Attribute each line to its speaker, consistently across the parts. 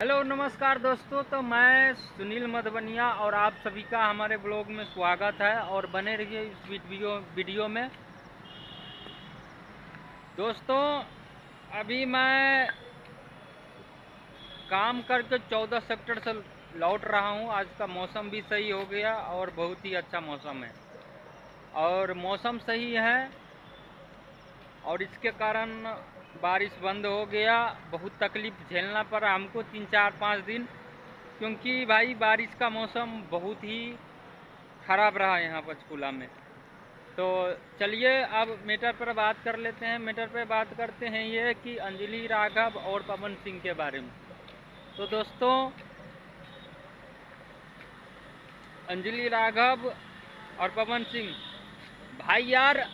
Speaker 1: Hello नमस्कार दोस्तों। तो मैं सुनील मधवनिया और आप सभी का हमारे ब्लॉग में स्वागत है और बने रहिए इस वीडियो में। दोस्तों अभी मैं काम करके 14 सेक्टर से लौट रहा हूँ। आज का मौसम भी सही हो गया और बहुत ही अच्छा मौसम है और मौसम सही है और इसके कारण बारिश बंद हो गया। बहुत तकलीफ़ झेलना पड़ा हमको 3-4-5 दिन, क्योंकि भाई बारिश का मौसम बहुत ही ख़राब रहा यहाँ पंचकूला में। तो चलिए अब मैटर पर बात कर लेते हैं। मैटर पर बात करते हैं ये कि अंजलि राघव और पवन सिंह के बारे में। तो दोस्तों अंजलि राघव और पवन सिंह भाई यार,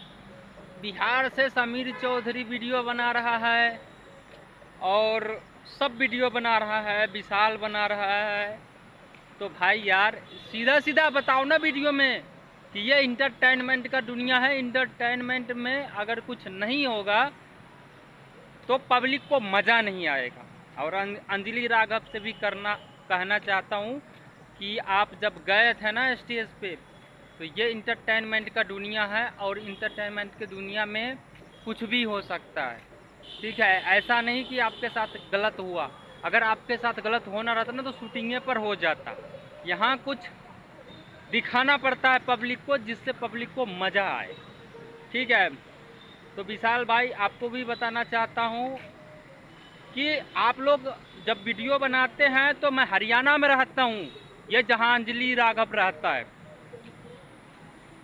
Speaker 1: बिहार से समीर चौधरी वीडियो बना रहा है और सब वीडियो बना रहा है, विशाल बना रहा है। तो भाई यार सीधा सीधा बताओ ना वीडियो में कि ये इंटरटेनमेंट का दुनिया है। इंटरटेनमेंट में अगर कुछ नहीं होगा तो पब्लिक को मज़ा नहीं आएगा। और अंजलि राघव से भी कहना चाहता हूँ कि आप जब गए थे ना स्टेज पे, तो ये इंटरटेनमेंट का दुनिया है और इंटरटेनमेंट की दुनिया में कुछ भी हो सकता है। ठीक है, ऐसा नहीं कि आपके साथ गलत हुआ। अगर आपके साथ गलत होना रहता ना तो शूटिंगे पर हो जाता। यहाँ कुछ दिखाना पड़ता है पब्लिक को, जिससे पब्लिक को मज़ा आए। ठीक है, तो विशाल भाई आपको भी बताना चाहता हूँ कि आप लोग जब वीडियो बनाते हैं तो मैं हरियाणा में रहता हूँ, ये जहाँ अंजलि राघव रहता है।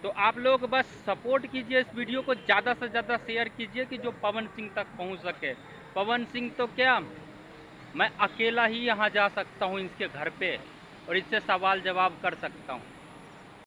Speaker 1: तो आप लोग बस सपोर्ट कीजिए, इस वीडियो को ज़्यादा से ज़्यादा शेयर कीजिए कि जो पवन सिंह तक पहुँच सके। पवन सिंह तो क्या, मैं अकेला ही यहाँ जा सकता हूँ इसके घर पे और इससे सवाल जवाब कर सकता हूँ।